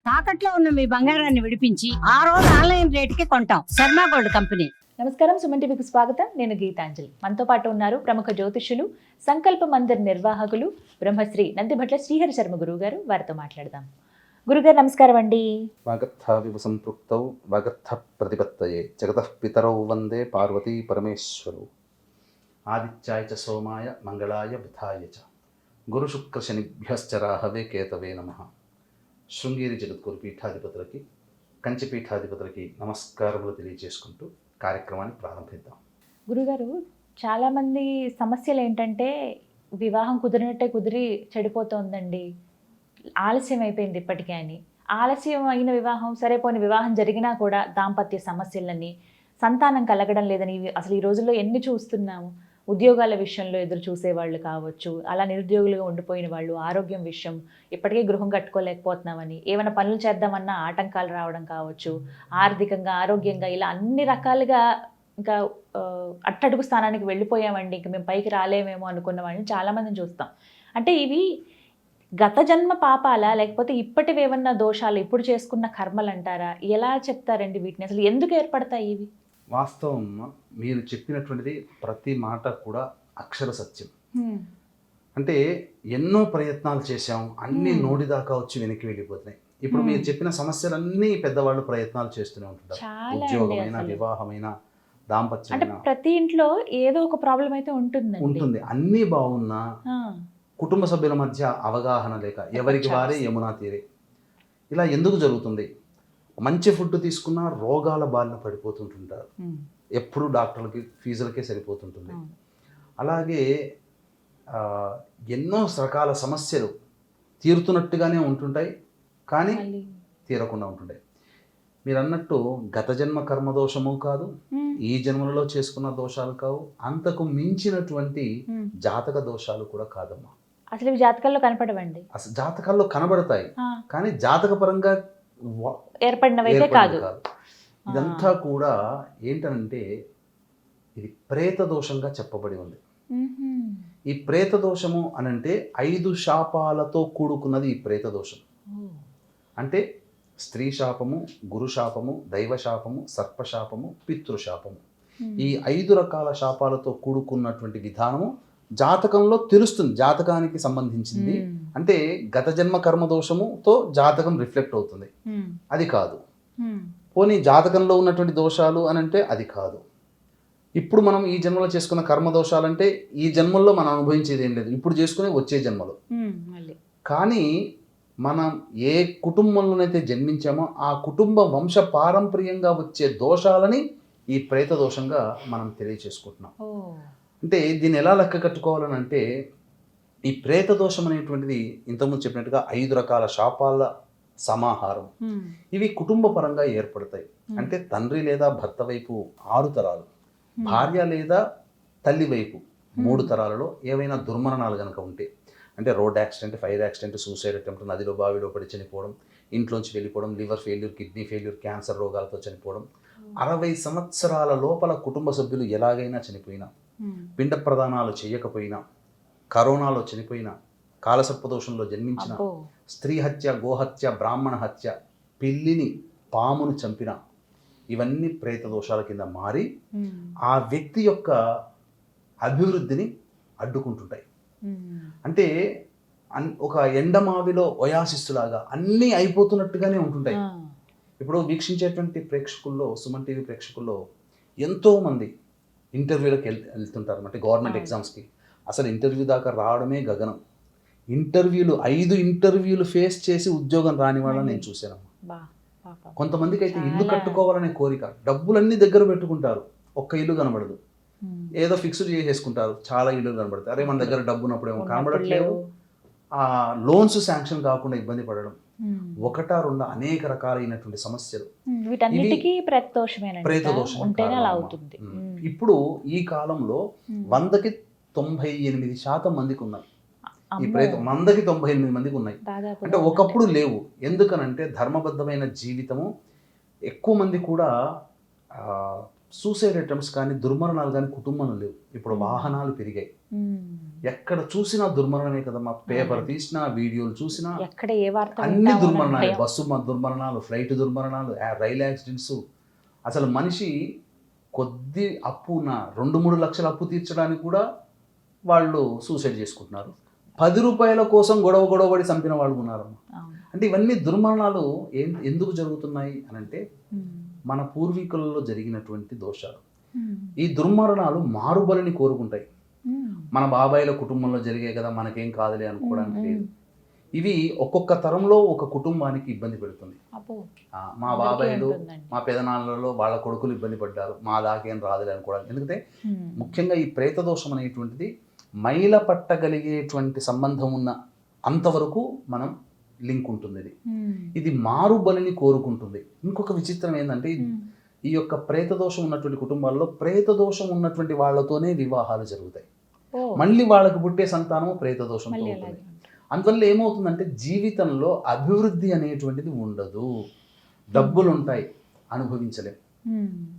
తాకట్లో ఉన్న మీ బంగారాన్ని విడిపించి ఆ రోజు ఆన్లైన్ రేటుకి కొంటాం. Sharma gold company. నమస్కారం, సుమన్ టీవీకి స్వాగతం. నేను గీతాంజలి. మనతో పాటు ఉన్నారు ప్రముఖ జ్యోతిష్యులు, సంకల్ప మందిర్ నిర్వాహకులు బ్రహ్మశ్రీ నందిభట్ల శ్రీహరి శర్మ గురువు గారు. వారితో మాట్లాడదాం. గురుగారు నమస్కారం అండి. వాగర్థావివ సంపృక్తౌ వాగర్థ ప్రతిపత్తయే జగతః పితరౌ వందే పార్వతీ పరమేశ్వరౌ. ఆదిత్యాయ చ సోమాయ మంగళాయ బుధాయ చ గురు శుక్ర శనిభ్యశ్చ రాహవే కేతవే నమః. శృంగేరి జగద్గురు పీఠాధిపతులకి, కంచి పీఠాధిపతులకి నమస్కారములు తెలియజేసుకుంటూ కార్యక్రమాన్ని ప్రారంభిద్దాం. గురుగారు, చాలామంది సమస్యలు ఏంటంటే వివాహం కుదిరినట్టే కుదిరి చెడిపోతోందండి, ఆలస్యం అయిపోయింది ఇప్పటికే అని. ఆలస్యం అయిన వివాహం సరే పోని, వివాహం జరిగినా కూడా దాంపత్య సమస్యలని, సంతానం కలగడం లేదని అసలు ఈ రోజుల్లో ఎన్ని చూస్తున్నాము. ఉద్యోగాల విషయంలో ఎదురు చూసేవాళ్ళు కావచ్చు, అలా నిరుద్యోగులుగా ఉండిపోయిన వాళ్ళు, ఆరోగ్యం విషయం ఇప్పటికే గృహం కట్టుకోలేకపోతున్నామని, ఏమైనా పనులు చేద్దామన్నా ఆటంకాలు రావడం కావచ్చు, ఆర్థికంగా ఆరోగ్యంగా ఇలా అన్ని రకాలుగా ఇంకా అట్టడుగు స్థానానికి వెళ్ళిపోయామండి, ఇంక మేము పైకి రాలేమేమో అనుకున్న వాళ్ళని చాలామందిని చూస్తాం. అంటే ఇవి గత జన్మ పాపాలా, లేకపోతే ఇప్పటివి ఏమన్నా దోషాలు, ఇప్పుడు చేసుకున్న కర్మలు అంటారా? ఎలా చెప్తారండి వీటిని? అసలు ఎందుకు ఏర్పడతాయి ఇవి? వాస్తవం, మీరు చెప్పినటువంటిది ప్రతి మాట కూడా అక్షర సత్యం. అంటే ఎన్నో ప్రయత్నాలు చేశాం, అన్ని నోటి దాకా వచ్చి వెనక్కి వెళ్ళిపోతున్నాయి. ఇప్పుడు మీరు చెప్పిన సమస్యలన్నీ పెద్దవాళ్ళు ప్రయత్నాలు చేస్తూనే ఉంటుంటారు. ఉద్యోగమైనా, వివాహమైనా, దాంపత్యం, అంటే ప్రతి ఇంట్లో ఏదో ఒక ప్రాబ్లం అయితే ఉంటుంది. అన్నీ బాగున్నా కుటుంబ సభ్యుల మధ్య అవగాహన లేక ఎవరికి వారే యమునా తీరే. ఇలా ఎందుకు జరుగుతుంది? మంచి ఫుడ్ తీసుకున్నా రోగాల బారిన పడిపోతుంటుంటారు. ఎప్పుడు డాక్టర్లకి ఫీజులకే సరిపోతుంటుంది. అలాగే ఎన్నో రకాల సమస్యలు తీరుతున్నట్టుగానే ఉంటుంటాయి, కానీ తీరకుండా ఉంటుంటాయి. మీరు అన్నట్టు గత జన్మ కర్మ దోషము కాదు, ఈ జన్మలలో చేసుకున్న దోషాలు కావు, అంతకు మించినటువంటి జాతక దోషాలు కూడా కాదమ్మా. అసలు ఇవి జాతకాల్లో కనపడవండి. అసలు జాతకాల్లో కనబడతాయి, కానీ జాతక పరంగా ఏర్పడినవైతే కాదు. ఇదంతా కూడా ఏంటంటే ఇది ప్రేత దోషంగా చెప్పబడి ఉంది. ఈ ప్రేత దోషము అనంటే 5 శాపాలతో కూడుకున్నది ఈ ప్రేత దోషం. అంటే స్త్రీ శాపము, గురు శాపము, దైవ శాపము, సర్పశాపము, పితృశాపము. ఈ 5 రకాల శాపాలతో కూడుకున్నటువంటి విధానము జాతకంలో తెలుస్తుంది. జాతకానికి సంబంధించింది అంటే గత జన్మ కర్మ దోషముతో జాతకం రిఫ్లెక్ట్ అవుతుంది, అది కాదు. పోనీ జాతకంలో ఉన్నటువంటి దోషాలు అని అంటే అది కాదు. ఇప్పుడు మనం ఈ జన్మలో చేసుకున్న కర్మ దోషాలంటే ఈ జన్మల్లో మనం అనుభవించేది ఏం లేదు, ఇప్పుడు చేసుకునే వచ్చే జన్మలో. కానీ మనం ఏ కుటుంబంలోనైతే జన్మించామో ఆ కుటుంబ వంశ పారంపర్యంగా వచ్చే దోషాలని ఈ ప్రేత దోషంగా మనం తెలియచేసుకుంటున్నాం. అంటే దీన్ని ఎలా లెక్క కట్టుకోవాలని అంటే, ఈ ప్రేత దోషం అనేటువంటిది ఇంతకుముందు చెప్పినట్టుగా 5 రకాల శాపాల సమాహారం. ఇవి కుటుంబ పరంగా ఏర్పడతాయి. అంటే తండ్రి లేదా భర్త వైపు 6 తరాలు, భార్య లేదా తల్లి వైపు 3 తరాలలో ఏవైనా దుర్మరణాలు కనుక ఉంటే, అంటే road accident, fire accident, suicide attempt, నదిలో బావిలో పడి చనిపోవడం, ఇంట్లోంచి వెళ్ళిపోవడం, liver failure, kidney failure, cancer రోగాలతో చనిపోవడం, 60 సంవత్సరాల లోపల కుటుంబ సభ్యులు ఎలాగైనా చనిపోయినా, పిండ ప్రదానాలు చేయకపోయినా, కరోనాలో చనిపోయినా, కాలసర్పదోషంలో జన్మించిన, స్త్రీ హత్య, గోహత్య, బ్రాహ్మణ హత్య, పిల్లిని పామును చంపిన, ఇవన్నీ ప్రేత దోషాల కింద మారి ఆ వ్యక్తి యొక్క అభివృద్ధిని అడ్డుకుంటుంటాయి. అంటే ఒక ఎండమావిలో ఒయాసిస్సులాగా అన్నీ అయిపోతున్నట్టుగానే ఉంటుంటాయి. ఇప్పుడు వీక్షించేటువంటి ప్రేక్షకుల్లో, సుమన్ టీవీ ప్రేక్షకుల్లో ఎంతోమంది ఇంటర్వ్యూలకు వెళ్తుంటారు. అంటే గవర్నమెంట్ ఎగ్జామ్స్కి అసలు ఇంటర్వ్యూ దాకా రావడమే గగనం. 5 ఇంటర్వ్యూలు ఫేస్ చేసి ఉద్యోగం రాని వాళ్ళని నేను చూశాను. కొంతమందికి అయితే ఇల్లు కట్టుకోవాలనే కోరిక, డబ్బులన్నీ దగ్గర పెట్టుకుంటారు, ఒక్క ఇల్లు కనబడదు. ఏదో ఫిక్స్డ్ చేసేసుకుంటారు, చాలా ఇల్లు కనబడతాయి. అరే మన దగ్గర డబ్బు ఉన్నప్పుడేమో కనబడట్లేవు. లోన్స్ శాంక్షన్ కాకుండా ఇబ్బంది పడడం, 1 2 అనేక రకాలైనటువంటి సమస్యలు. ప్రేత దోషం. ఇప్పుడు ఈ కాలంలో 100కి 98% మందికి ఉన్నాయి ఈ ప్రేతం. 100కి 98 మందికి ఉన్నాయి. అంటే ఒకప్పుడు లేవు. ఎందుకనంటే ధర్మబద్ధమైన జీవితము, ఎక్కువ మంది కూడా సూసైడ్ అటెంప్ట్స్ కానీ దుర్మరణాలు కానీ కుటుంబంలో లేవు. ఇప్పుడు వాహనాలు పెరిగాయి, ఎక్కడ చూసినా దుర్మరణమే కదమ్మా. పేపర్ తీసినా, వీడియోలు చూసినా ఎక్కడ ఏ వార్త అన్ని వింటామో అన్న దుర్మరణాలు, భయం. బస్సు దుర్మరణాలు, ఫ్లైట్ దుర్మరణాలు, రైలు యాక్సిడెంట్స్. అసలు మనిషి కొద్ది అప్పు ఉన్న 2-3 లక్షల అప్పు తీర్చడానికి కూడా వాళ్ళు సూసైడ్ చేసుకుంటున్నారు. 10 రూపాయల కోసం గొడవపడి చంపిన వాళ్ళు ఉన్నారమ్మా. అవును. అంటే ఇవన్నీ దుర్మరణాలు ఎందుకు జరుగుతున్నాయి అని అంటే మన పూర్వీకులలో జరిగినటువంటి దోషాలు. ఈ దుర్మరణాలు మారుబలిని కోరుకుంటాయి. మన బాబాయిల కుటుంబంలో జరిగాయి కదా, మనకేం కాదులే అనుకోవడానికి లేదు. ఇవి ఒక్కొక్క తరంలో ఒక కుటుంబానికి ఇబ్బంది పెడుతుంది. మా బాబాయిలు, మా పెదనాళ్ళలో వాళ్ళ కొడుకులు ఇబ్బంది పడ్డారు, మా దాకేం రాదులే అనుకోవడానికి. ఎందుకంటే ముఖ్యంగా ఈ ప్రేత దోషం అనేటువంటిది మైల పట్టగలిగేటువంటి సంబంధం ఉన్న అంతవరకు మనం లింక్ ఉంటుంది. ఇది మారుబలిని కోరుకుంటుంది. ఇంకొక విచిత్రం ఏంటంటే ఈ యొక్క ప్రేత దోషం ఉన్నటువంటి కుటుంబాల్లో ప్రేత దోషం ఉన్నటువంటి వాళ్ళతోనే వివాహాలు జరుగుతాయి. మళ్ళీ వాళ్ళకి పుట్టే సంతానము ప్రేత దోషంతో ఉంటుంది. అందువల్ల ఏమవుతుందంటే జీవితంలో అభివృద్ధి అనేటువంటిది ఉండదు. డబ్బులు ఉంటాయి, అనుభవించలేం.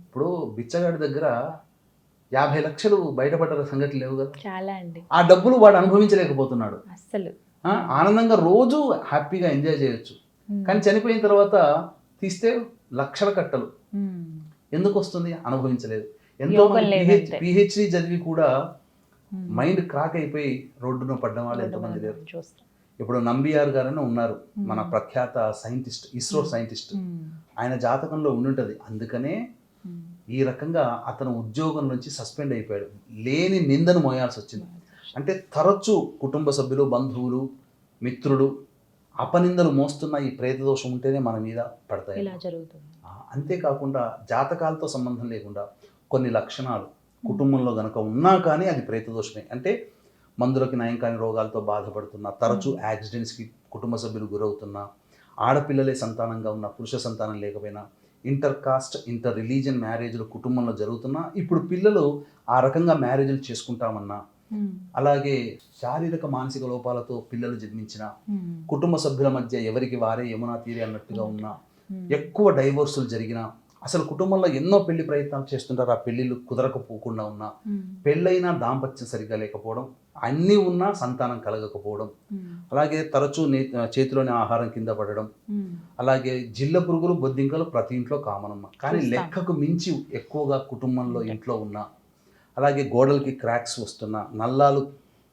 ఇప్పుడు బిచ్చగాడి దగ్గర 50 లక్షలు బయటపడ్డ సంగతి లేవు కదా. చాలా అండి. ఆ డబ్బులు వాడు అనుభవించలేకపోతున్నాడు. అస్సలు ఆనందంగా రోజు హ్యాపీగా ఎంజాయ్ చేయొచ్చు. కానీ చనిపోయిన తర్వాత తీస్తే లక్షల కట్టలు. ఎందుకు వస్తుంది? అనుభవించలేదు. ఎంతో పిహెచ్డి చదివి కూడా మైండ్ క్రాక్ అయిపోయి రోడ్డున పడ్డం వాళ్ళు ఎంతమంది లేరు. ఇప్పుడు నంబియార్ గారని ఉన్నారు, మన ప్రఖ్యాత సైంటిస్ట్, ఇస్రో సైంటిస్ట్. ఆయన జాతకంలో ఉండుంటది. అందుకనే ఈ రకంగా అతను ఉద్యోగం నుంచి సస్పెండ్ అయిపోయాడు. లేని నిందను మోయాల్సి వచ్చింది. అంటే తరచూ కుటుంబ సభ్యులు, బంధువులు, మిత్రులు అపనిందలు మోస్తున్న ఈ ప్రేత దోషం ఉంటేనే మన మీద పడతాయి. అంతేకాకుండా జాతకాలతో సంబంధం లేకుండా కొన్ని లక్షణాలు కుటుంబంలో గనక ఉన్నా కానీ అది ప్రేత దోషమే. అంటే మందులకి నయం కాని రోగాలతో బాధపడుతున్నా, తరచూ యాక్సిడెంట్స్కి కుటుంబ సభ్యులు గురవుతున్నా, ఆడపిల్లలే సంతానంగా ఉన్న, పురుష సంతానం లేకపోయినా, ఇంటర్ కాస్ట్, ఇంటర్ రిలీజియన్ మ్యారేజ్లు కుటుంబంలో జరుగుతున్నా, ఇప్పుడు పిల్లలు ఆ రకంగా మ్యారేజ్లు చేసుకుంటామన్నా, అలాగే శారీరక మానసిక లోపాలతో పిల్లలు జన్మించిన, కుటుంబ సభ్యుల మధ్య ఎవరికి వారే యమునా తీరే అన్నట్టుగా ఉన్నా, ఎక్కువ డైవోర్సులు జరిగిన, అసలు కుటుంబంలో ఎన్నో పెళ్లి ప్రయత్నాలు చేస్తుంటారు, ఆ పెళ్లిళ్ళు కుదరకపోకుండా ఉన్నా, పెళ్ళైనా దాంపత్యం సరిగ్గా లేకపోవడం, అన్నీ ఉన్నా సంతానం కలగకపోవడం, అలాగే తరచూ చేతిలోని ఆహారం కింద పడడం, అలాగే జిల్ల పురుగులు, బొద్దింకలు ప్రతి ఇంట్లో కామనమ్మ. కానీ లెక్కకు మించి ఎక్కువగా కుటుంబంలో ఇంట్లో ఉన్నా, అలాగే గోడలకి క్రాక్స్ వస్తున్నా, నల్లాలు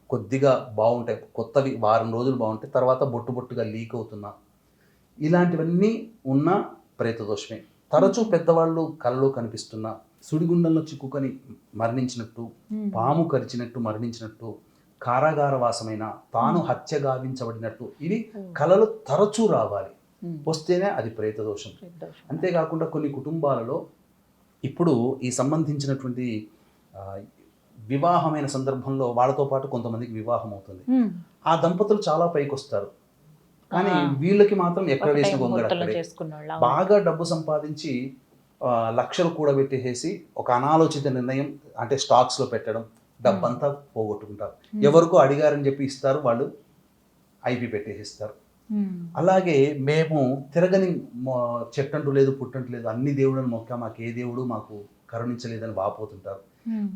కొద్దిగా బాగుంటాయి, కొత్తవి వారం రోజులు బాగుంటాయి, తర్వాత బొట్టుగా లీక్ అవుతున్నా, ఇలాంటివన్నీ ఉన్న ప్రేత దోషమే. తరచూ పెద్దవాళ్ళు కలలో కనిపిస్తున్నా, సుడిగుండంలో చిక్కుకొని మరణించినట్టు, పాము కరిచినట్టు మరణించినట్టు, కారాగార వాసమైన, తాను హత్య గావించబడినట్టు, ఇవి కలలు తరచూ రావాలి. వస్తేనే అది ప్రేత దోషం. అంతేకాకుండా కొన్ని కుటుంబాలలో ఇప్పుడు ఈ సంబంధించినటువంటి వివాహమైన సందర్భంలో వాళ్ళతో పాటు కొంతమందికి వివాహం అవుతుంది. ఆ దంపతులు చాలా పైకి వస్తారు, కానీ వీళ్ళకి మాత్రం ఎక్కడ వేసిన గొంగళి అక్కడే. బాగా డబ్బు సంపాదించి లక్షలు కూడబెట్టేసి ఒక అనాలోచిత నిర్ణయం, అంటే స్టాక్స్లో పెట్టడం, డబ్బంతా పోగొట్టుకుంటారు. ఎవరికో అడిగారని చెప్పి ఇస్తారు, వాళ్ళు ఐపీ పెట్టేసిస్తారు. అలాగే మేము తిరగని చెట్టంటూ లేదు, పుట్టంటూ లేదు, అన్ని దేవుళ్ళని మొక్కా, మాకు ఏ దేవుడు మాకు కరుణించలేదని వాపోతుంటారు.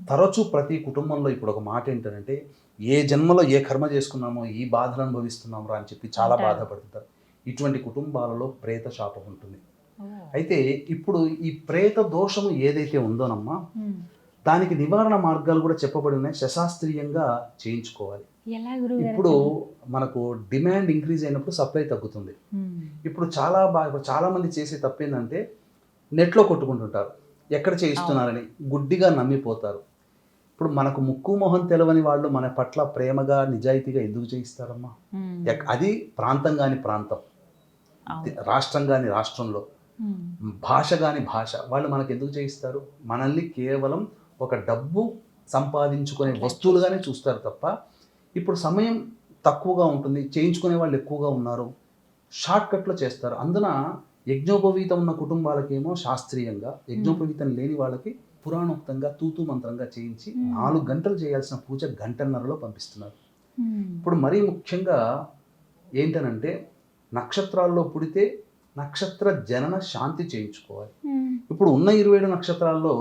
తరచూ ప్రతి కుటుంబంలో ఇప్పుడు ఒక మాట ఏంటంటే, ఏ జన్మలో ఏ కర్మ చేసుకున్నామో ఈ బాధలు అనుభవిస్తున్నాము రా అని చెప్పి చాలా బాధపడుతుంటారు. ఇటువంటి కుటుంబాలలో ప్రేత శాపం ఉంటుంది. అయితే ఇప్పుడు ఈ ప్రేత దోషము ఏదైతే ఉందోనమ్మా, దానికి నివారణ మార్గాలు కూడా చెప్పబడి ఉన్నాయి. శశాస్త్రీయంగా చేయించుకోవాలి. ఇప్పుడు మనకు డిమాండ్ ఇంక్రీజ్ అయినప్పుడు సప్లై తగ్గుతుంది. ఇప్పుడు చాలా మంది చేసే తప్పేందంటే నెట్లో కొట్టుకుంటుంటారు, ఎక్కడ చేయిస్తున్నారని గుడ్డిగా నమ్మిపోతారు. ఇప్పుడు మనకు ముక్కు మొహం తెలవని వాళ్ళు మన పట్ల ప్రేమగా నిజాయితీగా ఎందుకు చేయిస్తారమ్మా? అది ప్రాంతం కాని ప్రాంతం, రాష్ట్రం కాని రాష్ట్రంలో, భాష కాని భాష, వాళ్ళు మనకు ఎందుకు చేయిస్తారు? మనల్ని కేవలం ఒక డబ్బు సంపాదించుకునే వస్తువులుగానే చూస్తారు తప్ప, ఇప్పుడు సమయం తక్కువగా ఉంటుంది, చేయించుకునే వాళ్ళు ఎక్కువగా ఉన్నారు, షార్ట్కట్లో చేస్తారు. అందున యజ్ఞోపవీతం ఉన్న కుటుంబాలకేమో శాస్త్రీయంగా, యజ్ఞోపవీతం లేని వాళ్ళకి పురాణోక్తంగా తూతూ మంత్రంగా చేయించి 4 గంటలు చేయాల్సిన పూజ 1.5 గంటల్లో పంపిస్తున్నారు. ఇప్పుడు మరీ ముఖ్యంగా ఏంటనంటే, నక్షత్రాల్లో పుడితే నక్షత్ర జనన శాంతి చేయించుకోవాలి. ఇప్పుడు ఉన్న 27 నక్షత్రాల్లో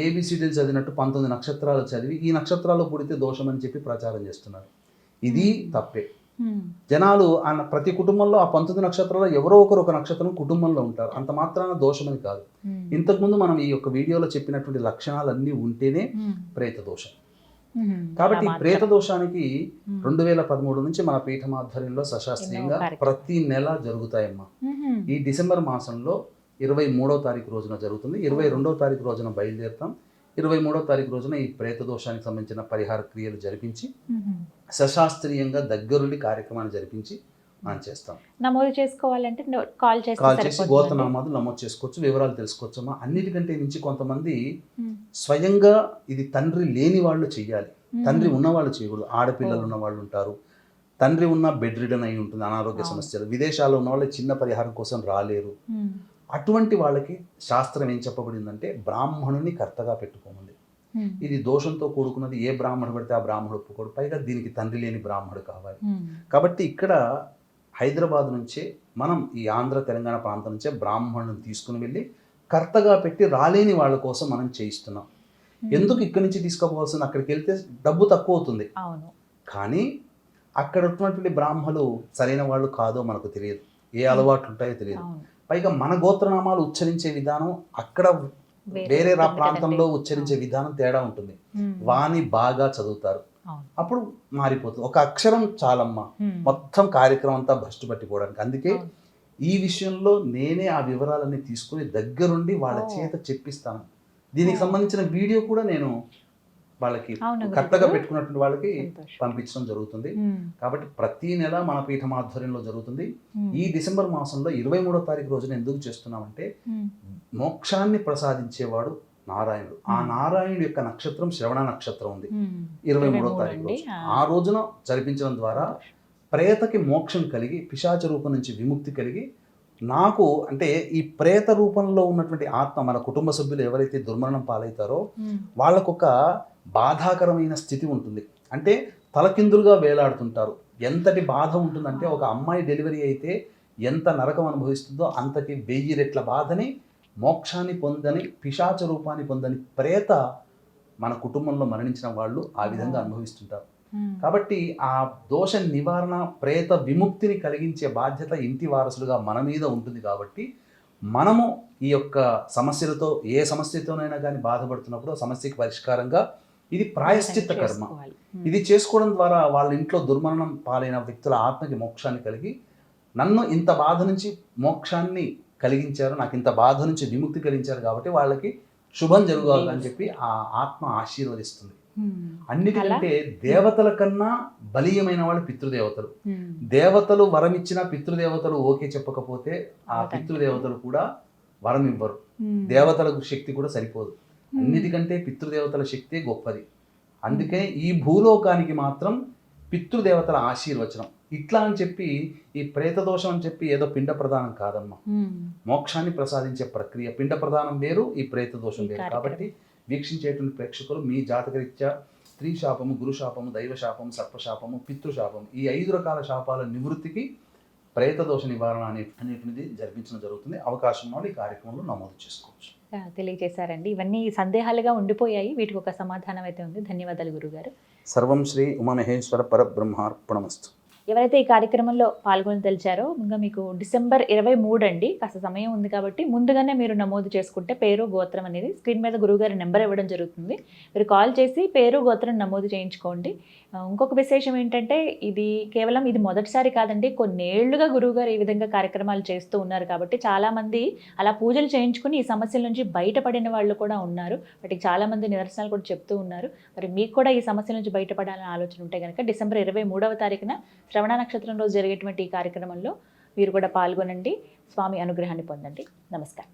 ఏబిసిడీలు చదివినట్టు 19 నక్షత్రాలు చదివి ఈ నక్షత్రాల్లో పుడితే దోషం అని చెప్పి ప్రచారం చేస్తున్నారు. ఇది తప్పే. జనాలు ప్రతి కుటుంబంలో ఆ 19 నక్షత్రాల్లో ఎవరో ఒకరు ఒక నక్షత్రం కుటుంబంలో ఉంటారు. అంత మాత్రాన దోషమని కాదు. ఇంతకుముందు మనం ఈ యొక్క వీడియోలో చెప్పినటువంటి లక్షణాలన్నీ ఉంటేనే ప్రేత దోషం. కాబట్టి ఈ ప్రేత దోషానికి 2013 నుంచి మన పీఠం ఆధ్వర్యంలో సశాస్త్రీయంగా ప్రతి నెల జరుగుతాయమ్మా. ఈ డిసెంబర్ మాసంలో 23వ తారీఖు రోజున జరుగుతుంది. 22వ తారీఖు రోజున బయలుదేరుతాం. 23వ తారీఖు రోజున ఈ ప్రేత దోషానికి సంబంధించిన పరిహార క్రియలు జరిపించి సశాస్త్రీయంగా దగ్గరుండి కార్యక్రమాన్ని జరిపించి మనం చేస్తాం. నమోదు చేసుకోవాలంటే కాల్ చేసి గోత్రనామాలు నమోదు చేసుకోవచ్చు, వివరాలు తెలుసుకోవచ్చమ్మా. అన్నిటికంటే మించి కొంతమంది స్వయంగా ఇది తండ్రి లేని వాళ్ళు చెయ్యాలి, తండ్రి ఉన్నవాళ్ళు చేయకూడదు. ఆడపిల్లలు ఉన్న వాళ్ళు ఉంటారు, తండ్రి ఉన్న బెడ్ రిడన్ అయి ఉంటుంది, అనారోగ్య సమస్యలు, విదేశాల్లో ఉన్న వాళ్ళు చిన్న పరిహారం కోసం రాలేరు. అటువంటి వాళ్ళకి శాస్త్రం ఏం చెప్పబడిందంటే బ్రాహ్మణుని కర్తగా పెట్టుకోమంది. ఇది దోషంతో కూడుకున్నది. ఏ బ్రాహ్మణుడు పడితే ఆ బ్రాహ్మణుడు ఒప్పుకోడు. పైగా దీనికి తండ్రి లేని బ్రాహ్మణుడు కావాలి. కాబట్టి ఇక్కడ హైదరాబాద్ నుంచే మనం ఈ ఆంధ్ర తెలంగాణ ప్రాంతం నుంచే బ్రాహ్మణుని తీసుకుని వెళ్ళి కర్తగా పెట్టి రాలేని వాళ్ళ కోసం మనం చేయిస్తున్నాం. ఎందుకు ఇక్కడి నుంచి తీసుకోవాల్సింది? అక్కడికి వెళ్తే డబ్బు తక్కువ అవుతుంది, కానీ అక్కడ ఉన్నటువంటి బ్రాహ్మణులు సరైన వాళ్ళు కాదో మనకు తెలియదు, ఏ అలవాట్లు ఉంటాయో తెలియదు. పైగా మన గోత్రనామాలు ఉచ్చరించే విధానం అక్కడ వేరే ప్రాంతంలో ఉచ్చరించే విధానం తేడా ఉంటుంది. వాణి బాగా చదువుతారు, అప్పుడు మారిపోతుంది. ఒక అక్షరం చాలమ్మా మొత్తం కార్యక్రమం అంతా భ్రష్టు పట్టిపోవడానికి. అందుకే ఈ విషయంలో నేనే ఆ వివరాలన్నీ తీసుకుని దగ్గరుండి వాళ్ళ చేత చెప్పిస్తాను. దీనికి సంబంధించిన వీడియో కూడా నేను వాళ్ళకి కర్తగా పెట్టుకున్నటువంటి వాళ్ళకి పంపించడం జరుగుతుంది. కాబట్టి ప్రతి నెల మన పీఠం ఆధ్వర్యంలో జరుగుతుంది. ఈ డిసెంబర్ మాసంలో 23వ తారీఖు రోజున ఎందుకు చేస్తున్నామంటే మోక్షాన్ని ప్రసాదించేవాడు నారాయణుడు. ఆ నారాయణుడు యొక్క నక్షత్రం శ్రవణ నక్షత్రం ఉంది 23వ తారీఖు రోజు. ఆ రోజున జరిపించడం ద్వారా ప్రేతకి మోక్షం కలిగి పిశాచ రూపం నుంచి విముక్తి కలిగి నాకు అంటే ఈ ప్రేత రూపంలో ఉన్నటువంటి ఆత్మ మన కుటుంబ సభ్యులు ఎవరైతే దుర్మరణం పాలవుతారో వాళ్ళకొక బాధాకరమైన స్థితి ఉంటుంది. అంటే తలకిందులుగా వేలాడుతుంటారు. ఎంతటి బాధ ఉంటుందంటే ఒక అమ్మాయి డెలివరీ అయితే ఎంత నరకం అనుభవిస్తుందో అంతకి 1000 రెట్ల బాధని మోక్షాన్ని పొందని పిశాచ రూపాన్ని పొందని ప్రేత మన కుటుంబంలో మరణించిన వాళ్ళు ఆ విధంగా అనుభవిస్తుంటారు. కాబట్టి ఆ దోష నివారణ ప్రేత విముక్తిని కలిగించే బాధ్యత ఇంటి వారసులుగా మన మీద ఉంటుంది. కాబట్టి మనము ఈ యొక్క సమస్యలతో ఏ సమస్యతోనైనా కానీ బాధపడుతున్నప్పుడు ఆ సమస్యకి పరిష్కారంగా ఇది ప్రాయశ్చిత్త కర్మ. ఇది చేసుకోవడం ద్వారా వాళ్ళ ఇంట్లో దుర్మరణం పాలైన వ్యక్తుల ఆత్మకి మోక్షాన్ని కలిగి నన్ను ఇంత బాధ నుంచి మోక్షాన్ని కలిగించారు, నాకు ఇంత బాధ నుంచి విముక్తి కలిగించారు కాబట్టి వాళ్ళకి శుభం జరగాలని చెప్పి ఆ ఆత్మ ఆశీర్వదిస్తుంది. అన్నిటికంటే దేవతల కన్నా బలీయమైన వాళ్ళు పితృదేవతలు. దేవతలు వరం ఇచ్చిన పితృదేవతలు ఓకే చెప్పకపోతే ఆ పితృదేవతలు కూడా వరం ఇవ్వరు. దేవతలకు శక్తి కూడా సరిపోదు. అన్నిటికంటే పితృదేవతల శక్తి గొప్పది. అందుకే ఈ భూలోకానికి మాత్రం పితృదేవతల ఆశీర్వచనం. ఇట్లా అని చెప్పి ఈ ప్రేత దోషం అని చెప్పి ఏదో పిండ ప్రదానం కాదమ్మా. మోక్షాన్ని ప్రసాదించే ప్రక్రియ. పిండ ప్రదానం వేరు, ఈ ప్రేత దోషం వేరు. కాబట్టి వీక్షించేటువంటి ప్రేక్షకులు మీ జాతకరీత్యా స్త్రీ శాపము, గురు శాపము, దైవ శాపము, సర్పశాపము, పితృశాపము ఈ 5 రకాల శాపాల నివృత్తికి ప్రేత దోష నివారణ అనేటువంటిది జరిపించడం జరుగుతుంది. అవకాశం ఉన్న వాళ్ళు ఈ కార్యక్రమంలో నమోదు చేసుకోవచ్చు. తెలియజేశారండి. ఇవన్నీ సందేహాలుగా ఉండిపోయాయి, వీటికి ఒక సమాధానం అయితే ఉంది. ధన్యవాదాలు గురుగారు. సర్వం శ్రీ ఉమామహేశ్వర పరబ్రహ్మార్పణమస్తు. ఎవరైతే ఈ కార్యక్రమంలో పాల్గొని తెలిచారో ఇంకా మీకు డిసెంబర్ 23 అండి, కాస్త సమయం ఉంది కాబట్టి ముందుగానే మీరు నమోదు చేసుకుంటే పేరు గోత్రం అనేది స్క్రీన్ మీద గురువుగారి నెంబర్ ఇవ్వడం జరుగుతుంది. మీరు కాల్ చేసి పేరు గోత్రం నమోదు చేయించుకోండి. ఇంకొక విశేషం ఏంటంటే ఇది మొదటిసారి కాదండి, కొన్నేళ్లుగా గురువుగారు ఈ విధంగా కార్యక్రమాలు చేస్తూ ఉన్నారు. కాబట్టి చాలామంది అలా పూజలు చేయించుకుని ఈ సమస్యల నుంచి బయటపడిన వాళ్ళు కూడా ఉన్నారు. వాటికి చాలామంది నిదర్శనాలు కూడా చెప్తూ ఉన్నారు. మరి మీకు కూడా ఈ సమస్యల నుంచి బయటపడాలని ఆలోచన ఉంటే కనుక డిసెంబర్ 23వ తారీఖున శ్రవణ నక్షత్రం రోజు జరిగేటువంటి ఈ కార్యక్రమంలో మీరు కూడా పాల్గొనండి. స్వామి అనుగ్రహాన్ని పొందండి. నమస్కారం.